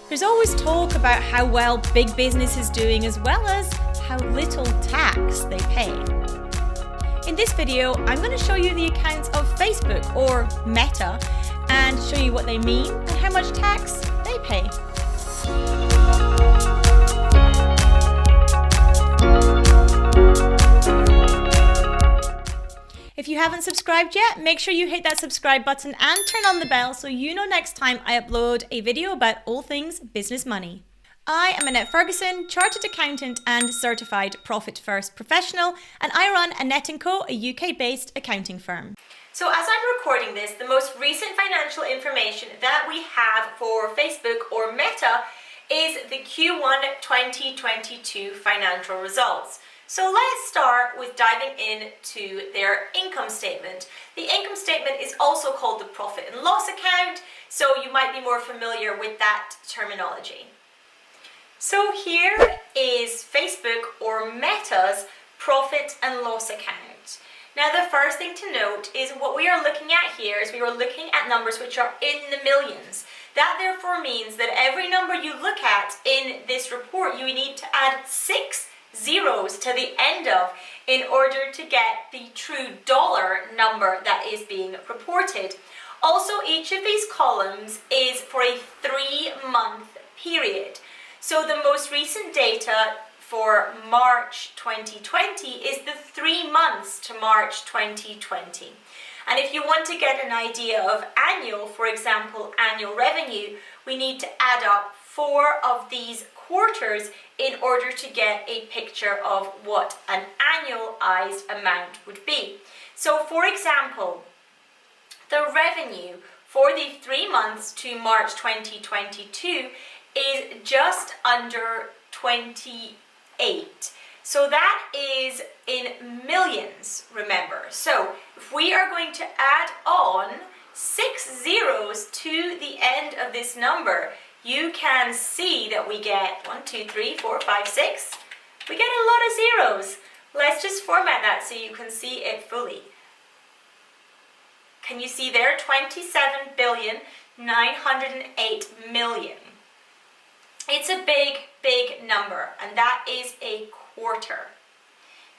There's always talk about how well big business is doing as well as how little tax they pay. In this video, I'm going to show you the accounts of Facebook or Meta and show you what they mean and how much tax they pay. If you haven't subscribed yet, make sure you hit that subscribe button and turn on the bell so you know next time I upload a video about all things business money. I am Annette Ferguson, Chartered Accountant and Certified Profit First Professional, and I run Annette Co, a UK-based accounting firm. So as I'm recording this, the most recent financial information that we have for Facebook or Meta is the Q1 2022 financial results. So let's start with diving into their income statement. The income statement is also called the profit and loss account, so you might be more familiar with that terminology. So here is Facebook or Meta's profit and loss account. Now the first thing to note is what we are looking at here is we are looking at numbers which are in the millions. That therefore means that every number you look at in this report you need to add 6 zeros to the end of in order to get the true dollar number that is being reported. Also, each of these columns is for a 3-month period. So the most recent data for March 2020 is the 3 months to March 2020. And if you want to get an idea of annual, for example, annual revenue, we need to add up 4 of these quarters in order to get a picture of what an annualized amount would be. So for example, the revenue for the 3 months to March 2022 is just under 28. So that is in millions, remember. So if we are going to add on 6 zeros to the end of this number, you can see that we get 1, 2, 3, 4, 5, 6. We get a lot of zeros. Let's just format that so you can see it fully. Can you see there? 27,908,000,000. It's a big, big number, and that is a quarter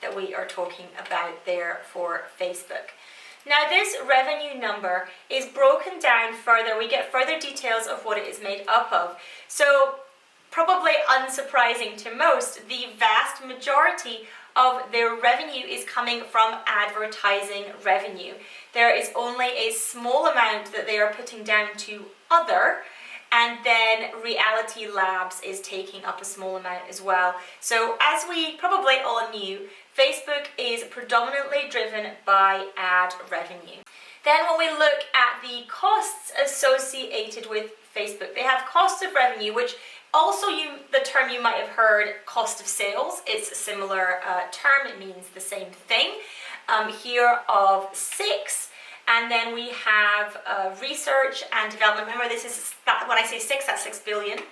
that we are talking about there for Facebook. Now this revenue number is broken down further. We get further details of what it is made up of. So probably unsurprising to most, the vast majority of their revenue is coming from advertising revenue. There is only a small amount that they are putting down to other, and then Reality Labs is taking up a small amount as well. So as we probably all knew, Facebook is predominantly driven by ad revenue. Then when we look at the costs associated with Facebook, they have cost of revenue, which also the term you might have heard, cost of sales. It's a similar term, it means the same thing. Here of 6. And then we have research and development. Remember, this is when I say 6, that's 6 billion.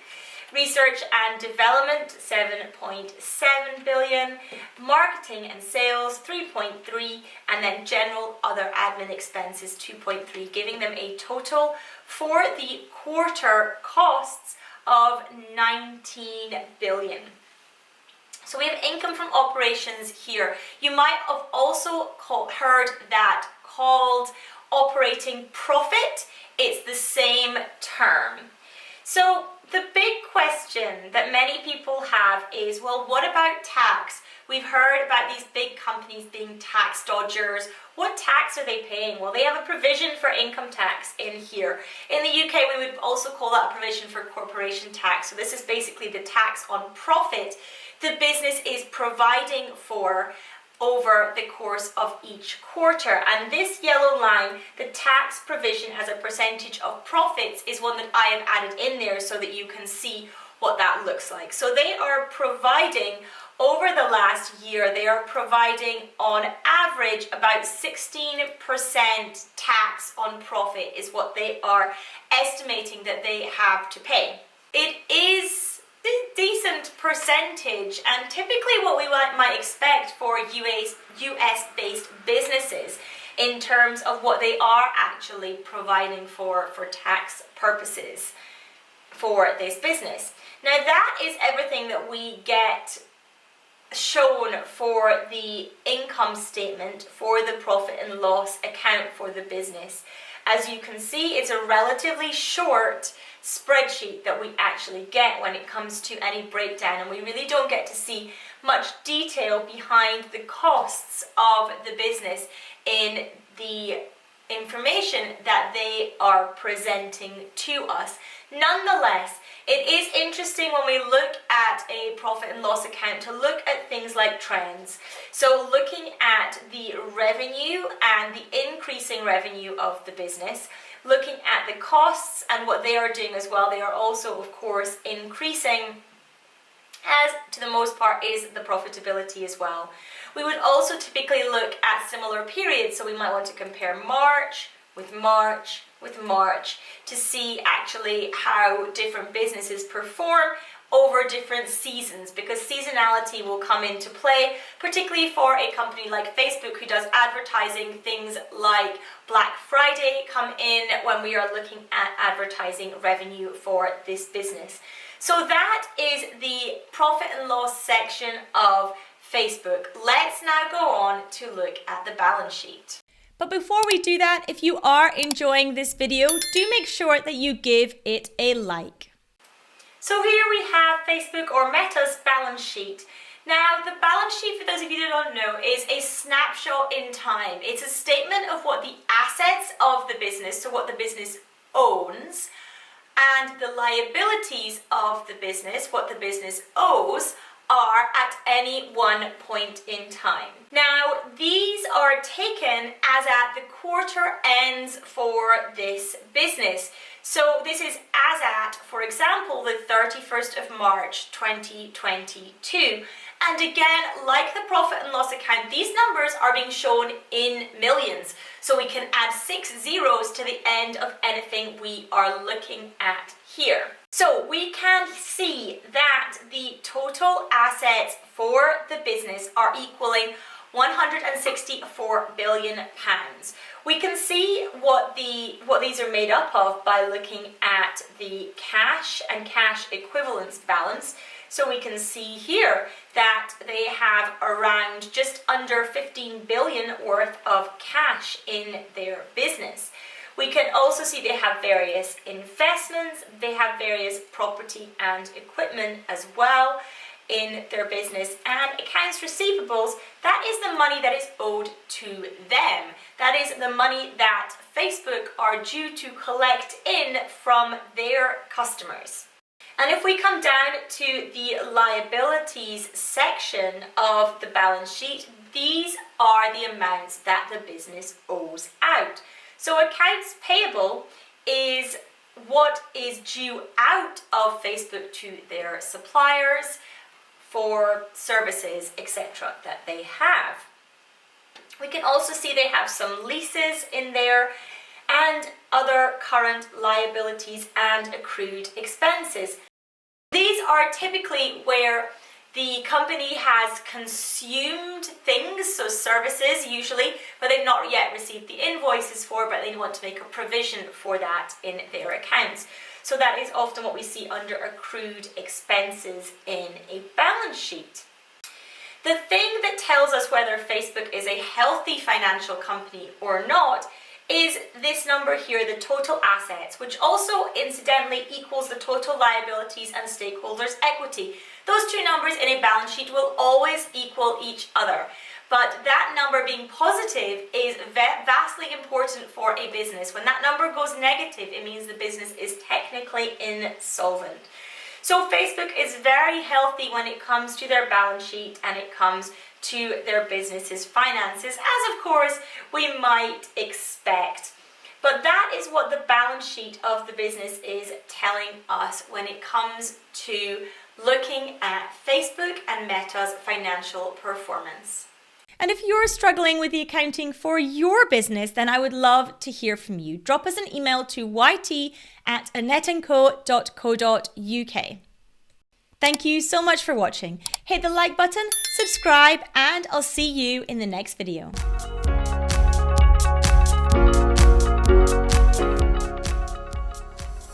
Research and development, 7.7 billion. Marketing and sales, 3.3. And then general other admin expenses, 2.3, giving them a total for the quarter costs of 19 billion. So we have income from operations here. You might have also heard that called operating profit. It's the same term. So the big question that many people have is, well, what about tax? We've heard about these big companies being tax dodgers. What tax are they paying? Well, they have a provision for income tax in here. In the UK, we would also call that a provision for corporation tax. So this is basically the tax on profit the business is providing for over the course of each quarter. And this yellow line, the tax provision as a percentage of profits, is one that I have added in there so that you can see what that looks like. So they are providing, over the last year, they are providing on average about 16% tax on profit is what they are estimating that they have to pay. It is a decent percentage, and typically what we might expect for US-based businesses in terms of what they are actually providing for tax purposes. for this business. Now that is everything that we get shown for the income statement, for the profit and loss account for the business. As you can see, it's a relatively short spreadsheet that we actually get when it comes to any breakdown, and we really don't get to see much detail behind the costs of the business in the information that they are presenting to us. Nonetheless, it is interesting when we look at a profit and loss account to look at things like trends. So looking at the revenue and the increasing revenue of the business, looking at the costs and what they are doing as well. They are also, of course, increasing, as to the most part is the profitability as well. We would also typically look at similar periods, so we might want to compare March with March with March to see actually how different businesses perform over different seasons, because seasonality will come into play, particularly for a company like Facebook who does advertising. Things like Black Friday come in when we are looking at advertising revenue for this business. So that is the profit and loss section of Facebook. Let's now go on to look at the balance sheet. But before we do that, if you are enjoying this video, do make sure that you give it a like. So here we have Facebook or Meta's balance sheet. Now, the balance sheet, for those of you who don't know, is a snapshot in time. It's a statement of what the assets of the business, so what the business owns, and the liabilities of the business, what the business owes, are at any one point in time. Now, these are taken as at the quarter ends for this business. So this is as at, for example, the 31st of March 2022. And again, like the profit and loss account, these numbers are being shown in millions. So we can add 6 zeros to the end of anything we are looking at here. So we can see that the total assets for the business are equaling £164 billion. We can see what these are made up of by looking at the cash and cash equivalents balance. So we can see here that they have around just under 15 billion worth of cash in their business. We can also see they have various investments, they have various property and equipment as well in their business, and accounts receivables, that is the money that is owed to them. That is the money that Facebook are due to collect in from their customers. And if we come down to the liabilities section of the balance sheet, these are the amounts that the business owes out. So accounts payable is what is due out of Facebook to their suppliers for services, etc. that they have. We can also see they have some leases in there and other current liabilities and accrued expenses. These are typically where the company has consumed things, so services usually, but they've not yet received the invoices for, but they want to make a provision for that in their accounts. So that is often what we see under accrued expenses in a balance sheet. The thing that tells us whether Facebook is a healthy financial company or not is this number here, the total assets, which also incidentally equals the total liabilities and stakeholders' equity. Those two numbers in a balance sheet will always equal each other. But that number being positive is vastly important for a business. When that number goes negative, it means the business is technically insolvent. So Facebook is very healthy when it comes to their balance sheet and it comes to their business's finances, as of course we might expect. But that is what the balance sheet of the business is telling us when it comes to looking at Facebook and Meta's financial performance. And if you're struggling with the accounting for your business, then I would love to hear from you. Drop us an email to yt@annetteco.co.uk. Thank you so much for watching. Hit the like button, subscribe, and I'll see you in the next video.